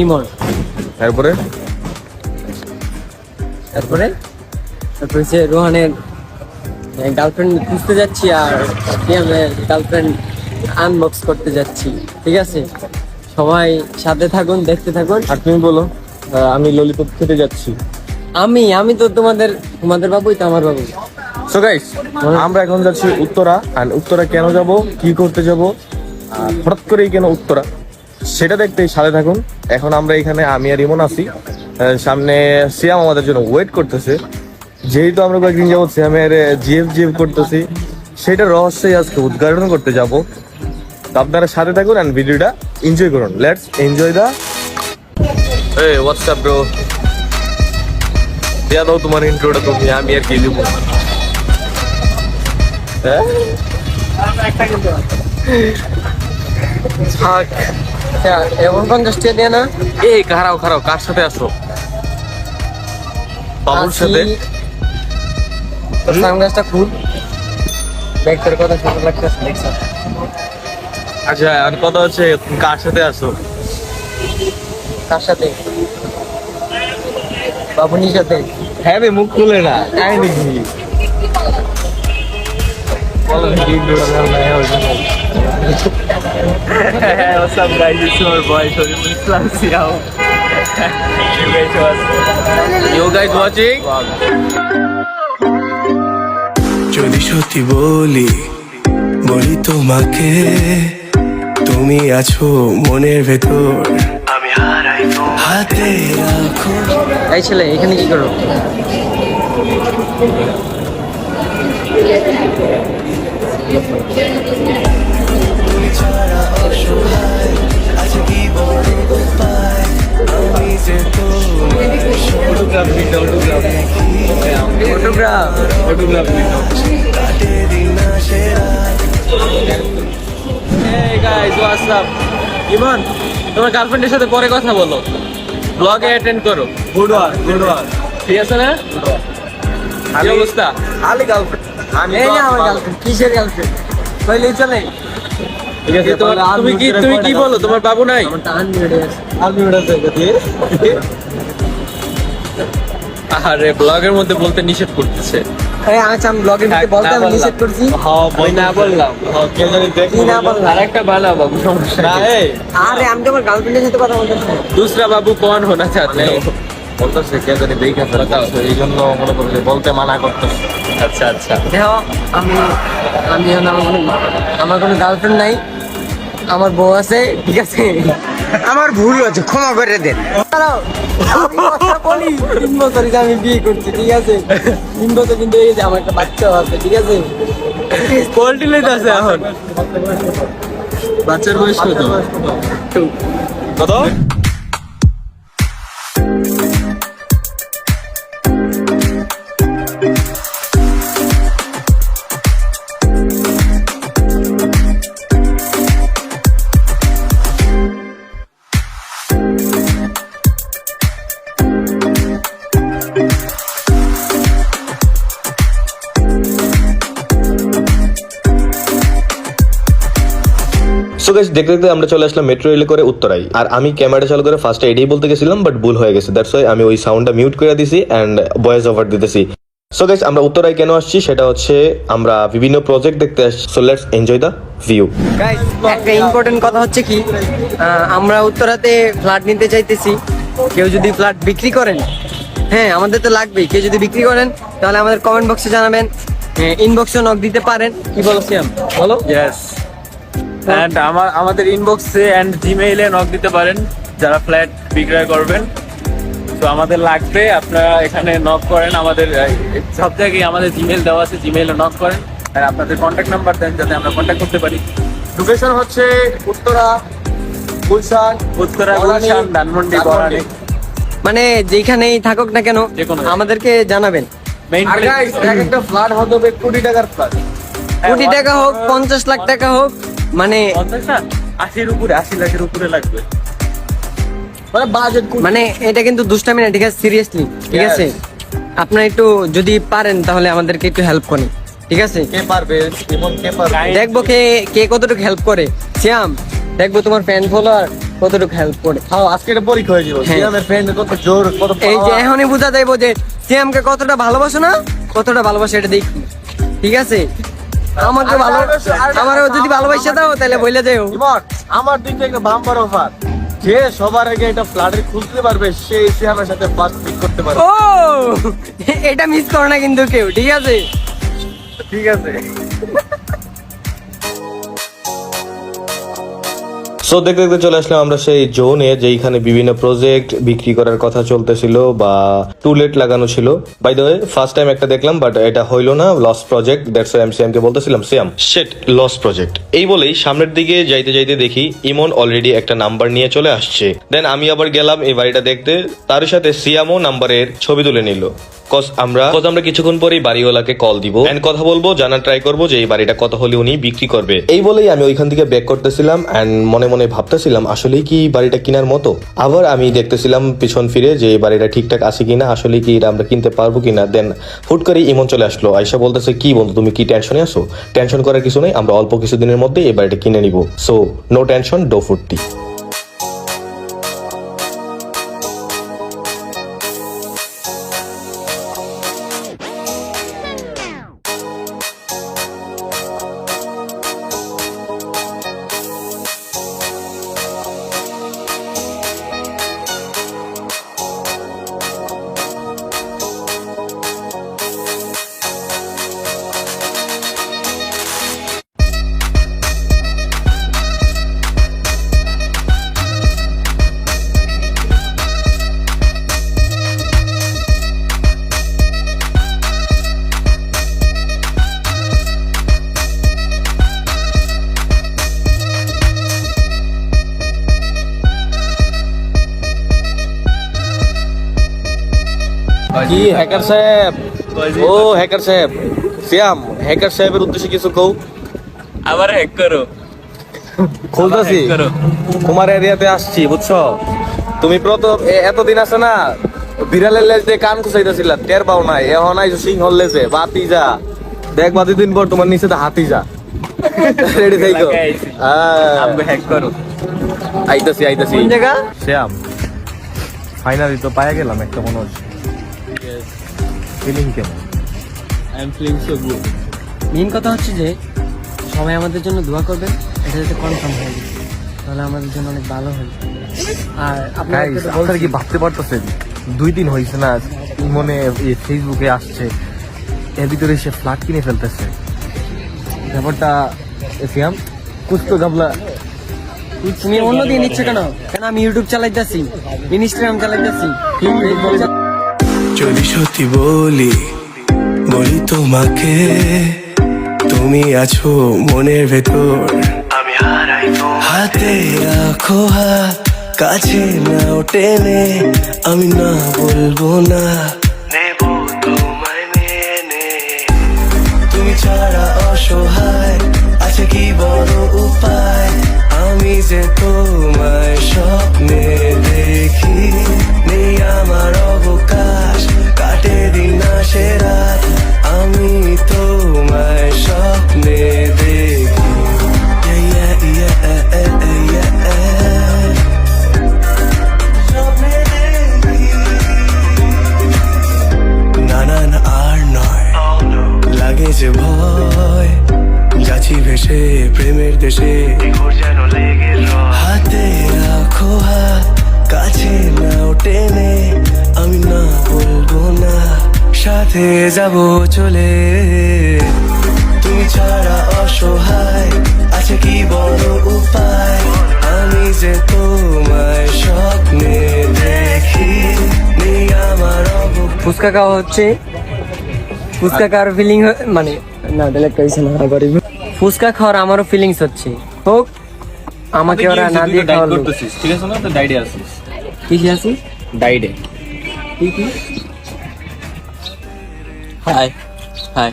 ইমন। তারপরে তারপরে হচ্ছে রোহানের গার্লফ্রেন্ড খুঁজতে যাচ্ছি আর সিয়ামের গার্লফ্রেন্ড আনবক্স করতে যাচ্ছি। ঠিক আছে, সবাই সাথে থাকুন, দেখতে থাকুন। আর তুমি বলো। আমি ললিপপ খেতে যাচ্ছি। আমি তো তোমাদের বাবুই তো আমার বাবু। সো গাইস, আমরা এখন যাচ্ছি উত্তরা। আর উত্তরা কেন যাব, কি করতে যাব, আর হঠাৎ করেই কেন উত্তরা, সেটা দেখতে সাথে থাকুন। এখন আমরা এখানে আমি আর ইমন আছি, সামনে সিয়াম আমাদের জন্য ওয়েট করতেছে। যেহেতু আমরা কয়েকদিন যাবো সিয়ামের জিএফ করতেছি, সেটা রহস্যই আজকে উদ্ঘাটন করতে যাব। তো আপনারা সাথে থাকুন এন্ড ভিডিওটা এনজয় করুন। লেটস এনজয় দা। এই হোয়াটসঅ্যাপ ব্রো, দিয়া দাও তোমার ইন্ট্রোটা। তুমি আমি আর কি দিব। থাক, এমন 50 টাকা দিয়ে না। এই খারাও কার সাথে আসো? বাবুর সাথে। সানগ্লাসটা খুল, ব্যাগটার কথা সুন্দর লাগতেছে দেখছ। আচ্ছা, আর কথা হচ্ছে কার সাথে আসো? কার সাথে? বাবুনির সাথে। হ্যাঁ রে, মুখ খুলে না, তাই নাকি? বলো কি ইন্ট্রোটা দাও না। What's up guys, it's your boy Shorim Islam Siao. You guys watching? যদি সত্যি বলি তোমাকে, তুমি আছো মনের ভেতর, আমি হারাই হাতে রাখো। এই ছেলে এখানে কি করো? তুমি ছাড়া অসহায় আজ কি বড় উপায়, আমি যে ফটোগ্রাফ কাটে দিন সেরা। Hey guys, what's up? ইমন, তোমার গার্লফ্রেন্ডের সাথে পরে কথা বলো, ব্লগে অ্যাটেন্ড করো। Good one. ঠিক আছে না? কি অবস্থা? Ali girlfriend. এই না আমার গার্লফ্রেন্ড। কিসের গার্লফ্রেন্ড? কইলেই চলে। ঠিক আছে, তুমি কি বলো? তোমার বাবু নাই? আমার টান মেরে আছে। I'll be আরে ব্লগের মধ্যে বলতে নিষেধ করতেছে। এই আচ্ছা, আমি ব্লগের মধ্যে বলতে আমি নিষেধ করছি। আমি না বললাম। কেউ জানি দেখো। কি না বললাম? আরেকটা বানা বাবু, সমস্যা না, নেই। এই আরে আমি তো আমার গার্লফ্রেন্ডের সাথে কথা বলতেছি। दूसरा बाबू कौन होना चाहते हो? বলতেছে কে জানি দেখে ফেলতে, এই জন্য মনে করছে বলতে মানা করতেছে। अच्छा अच्छा। দেখো, আমি এখন আমার কোনো গার্লফ্রেন্ড নাই, আমার বউ আছে। ঠিক আছে, আমার ভুল হয়েছে, ক্ষমা করে দেন। দাঁড়াও, আমি কথা বলি। 3 বছর যে আমি বিয়ে করছি, ঠিক আছে? 3 বছর কিন্তু এই যে আমার একটা বাচ্চাও আছে। ঠিক আছে, কোয়ালিটি লেট আছে এখন। বাচ্চার বয়স কত? কত? সো গাইস, দেখতে দেখতে আমরা চলে আসলাম মেট্রো রেলে করে উত্তরায়। আর আমি ক্যামেরা চালু করে ফার্স্টে এটাই বলতে গেছিলাম, বাট ভুল হয়ে গেছে। দ্যাটস ওয়াই আমি ওই সাউন্ডটা মিউট করে দিছি এন্ড ভয়েস ওভার দিতেছি। সো গাইস, আমরা উত্তরায় কেন আসছি সেটা হচ্ছে আমরা বিভিন্ন প্রজেক্ট দেখতে আসছি। So let's enjoy the view. Guys, একটা ইম্পর্টেন্ট কথা হচ্ছে কি, আমরা উত্তরাতে ফ্ল্যাট নিতে চাইতেছি। কেউ যদি ফ্ল্যাট বিক্রি করেন, হ্যাঁ আমাদের তো লাগবেই। কেউ যদি বিক্রি করেন তাহলে আমাদের কমেন্ট বক্সে জানাবেন, ইনবক্সে নক দিতে পারেন। কি বলো সিয়াম, বলো। Yes. And আমাদের ইনবক্সে এন্ড জিমেইলে নক দিতে পারেন যারা ফ্ল্যাট বিক্রয় করবেন। তো আমাদের লাগবে, আপনারা এখানে নক করেন। আমাদের সব জায়গায় আমাদের জিমেইল দেওয়া আছে, জিমেইলে নক করেন আর আপনাদের কন্ট্যাক্ট নাম্বার দেন যাতে আমরা কন্ট্যাক্ট করতে পারি। লোকেশন হচ্ছে উত্তরা, গুলশান, গুলশান, ধানমন্ডি, বরানী। মানে যেখানেই থাকুক না কেন যেকোনো। আমাদেরকে জানাবেন। মেইন আর গাইস, একটা ফ্ল্যাট হতে হবে কোটি টাকার ফ্ল্যাট। কোটি টাকা হোক, 50 লাখ টাকা হোক, মানে 80 লাখের উপরে লাগবে। মানে বাজেট মানে এটা কিন্তু দুষ্টামি না, ঠিক আছে? সিরিয়াসলি, ঠিক আছে? আপনারা একটু যদি পারেন তাহলে আমাদেরকে একটু হেল্প করেন, ঠিক আছে? কে পারবে? ইমন কে পারবে? দেখবো কে কে কতটুকু হেল্প করে। শ্যাম, দেখবো তোমার ফ্যান ফলোয়ার কতটুকু হেল্প করে। হ্যাঁ আজকে এটা পরীক্ষা হয়েছিল হ্যাঁ। সিয়ামের ফ্রেন্ড কত জোর কত এই যে power। এখনই বোঝা যাইবো যে সিয়ামকে কতটা ভালোবাসো না, কতটা ভালোবাসো এটা দেখি, ঠিক আছে? আমাকে ভালো, আমারও যদি ভালোবাসা দাও তাহলে বলে যাও। ইমন, আমার দিক থেকে বাম্পার অফার, যে সবার আগে এটা ফ্ল্যাটের খুঁজতে পারবে সে সিয়ামের সাথে ফার্স্ট পিক করতে পারবে। ও এটা মিস করো না কিন্তু কেউ, ঠিক আছে? ঠিক আছে। সো দেখতে দেখতে চলে আসলাম আমরা সেই জোনে যেখানে বিভিন্ন প্রজেক্ট বিক্রি করার কথা চলতেছিল বা টুলেট লাগানো ছিল। By the way first time একটা দেখলাম, বাট এটা হইলো না, লস প্রজেক্ট। দ্যাটস ওয়াই আমি সিয়ামকে বলতেছিলাম সিয়াম শিট লস প্রজেক্ট। এই বলেই সামনের দিকে যাইতে যাইতে দেখি ইমন অলরেডি একটা নাম্বার নিয়ে চলে আসছে। দেন আমি আবার গেলাম এই বাড়িটা দেখতে, তার সাথে সিয়ামও নাম্বারের ছবি তুলে নিল। আমরা কিছুক্ষণ পরেই বাড়িওয়ালাকে কল দিব এন্ড কথা বলবো, জানার ট্রাই করবো যে এই বাড়িটা কত হলে উনি বিক্রি করবে। এই বলেই আমি ওইখান থেকে ব্যাক করতেছিলাম এন্ড মনে মনে ভাবতেছিলাম আসলে কি বাড়িটা কেনার মতো। আবার আমি দেখতেছিলাম পিছন ফিরে যে এই বাড়িটা ঠিকঠাক আছে কিনা, আসলে কি এটা আমরা কিনতে পারবো কিনা। দেন হুট করে ইমন চলে আসলো, আয়সা বলতেছে কি বন্ধু তুমি কি টেনশনে আসো? টেনশন করার কিছু নেই, আমরা অল্প কিছুদিনের মধ্যে এই বাড়িটা কিনে নিব। সো নো টেনশন, ডো ফুর্তি। কি হ্যাকার সাহেব? ও হ্যাকার সাহেব, সিয়াম হ্যাকার সাহেবের উদ্দেশ্যে কিছু কও। আবার হ্যাক করো, খুলতাছি, hack করো। তোমার এরিয়াতে আসছি বুঝছো। তুমি প্রথম এতদিন আছে না বিড়ালের লেজ দিয়ে কান খুঁচাইতেছিলা, টের পাও নাই, এখন আইছো সিংহর লেজে। বাতি যা দেখ, বাতি দিন পর তোমার নিচে হাতি যা। রেডি থাইকো। লাগাইছি। আমি হ্যাক করো। আইতাছি আইতাছি। কোন জায়গা? শ্যাম ফাইনালি তো পায়া গেলাম একটা মনে হচ্ছে। ফিলিং কেমন? I am feeling so good. Main কথা হচ্ছে যে সবাই আমাদের জন্য দোয়া করবেন, এটা যাতে কনফার্ম হয়ে যায়, তাহলে আমাদের জন্য অনেক ভালো হবে। আর আপনারা Guys, আপনারা কি ভাবতে পারতেছেন 2 দিন হয়েছে না মনে ফেসবুকে আসছে, এর ভিতরে সে ফ্ল্যাট কিনে ফেলতেছে। ব্যাপারটা সিয়াম কুছ তো গাবলা। তুমি অন্যদিকে নিচ্ছ কেন? কেন আমি ইউটিউব চালাইতেছি, ইনস্টাগ্রাম চালাইতেছি, যদি সত্যি বলি বলি তোমাকে, তুমি আছো মনের ভেতর, আমি হারাই হাতে রাখো হাত, কাছে নাও টেনে, আমি না বলবো না, নেব তোমায় মেনে। তুমি ছাড়া অসহায় আছে কি বড় উপায়, আমি যে তোমায় স্বপ্নে দেখি, নেই আমার অবকাশ, কাটে দিন আসে রাত, আমি তোমায় স্বপ্নে দেখি। Yeah, yeah, yeah, yeah, yeah. স্বপ্নে দেখি। না না না আর নয়, লাগে যে ভয়, যাচ্ছি ভেসে প্রেমের দেশে, হাতে রাখো হাত, কাছে নাও টেনে, আমি না বলবো না, সাথে যাব চলে। তুমি ছাড়া অসহায় আছে কি বড় উপায়, আমি যে তোমায় স্বপ্নে দেখি, নেই আমার অবকাশ। ফুচকা খাওয়া হচ্ছে, ফুচকা খাওয়ার ফিলিং মানে না ডিলেক্ট করেছে না আবার। ফুচকা খাওয়ার আমারও ফিলিংস হচ্ছে, হোক আমাকে ওরা না দিয়ে খাওয়ালো। ঠিক আছে না, তো ডাইডে আসিস। কি আছি ডাইডে। কি কি হাই হাই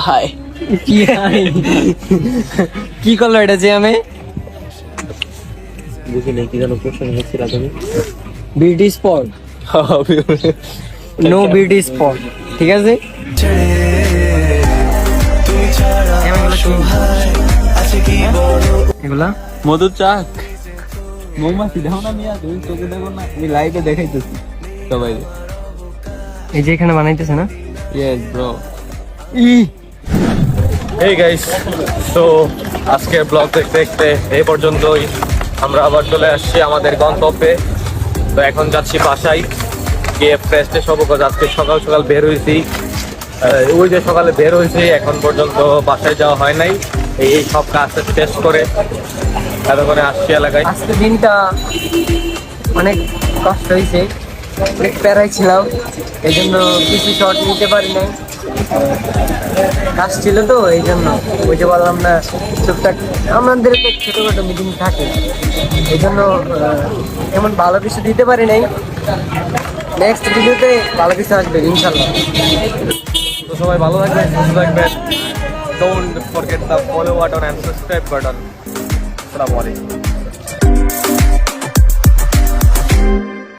হাই। কি কি করলো এটা যে আমি বুঝি নাই কি জানো প্রশ্ন হচ্ছে রাজনী। Beauty spot, no beauty spot, ঠিক আছে? তুমি ছাড়া অসহায় আছে কি বড় এগুলা মধু চাক। মৌমাছি দেখো না মিয়া, তুমি চোখে দেখো না, আমি লাইভে দেখাইতেছি সবাই। এই যে এখানে বানাইতেছে না? Yes bro. এই গাইস, তো আজকের ব্লগ দেখতে দেখতে এই পর্যন্তই। আমরা আবার চলে আসছি আমাদের গন্তব্যে। তো এখন যাচ্ছি বাসায় গিয়ে ফ্রেশ ট্রেশ হবো, আজকে সকাল সকাল বের হয়েছি। ওই যে সকালে বের হয়েছি, এখন পর্যন্ত বাসায় যাওয়া হয় নাই। এই সব কাজ শেষ করে এতক্ষণে আসছি এলাকায়। আজকে দিনটা অনেক কষ্ট হয়েছে, অনেক প্যারাই ছিলাম, এই জন্য কিছু শর্ট নিতে পারি নাই। কাজ ছিল তো এই জন্য বুঝতে পারলাম না। টুকটাক আমাদের তো ছোটোখাটো মিটিং থাকে, এই জন্য এমন ভালো কিছু দিতে পারি নাই। নেক্সট ভিডিওতে ভালো কিছু আসবে ইনশাল্লাহ। তো সবাই ভালো থাকবেন, সুস্থ থাকবেন। Don't forget the follow button and subscribe button. Assalamu alaikum.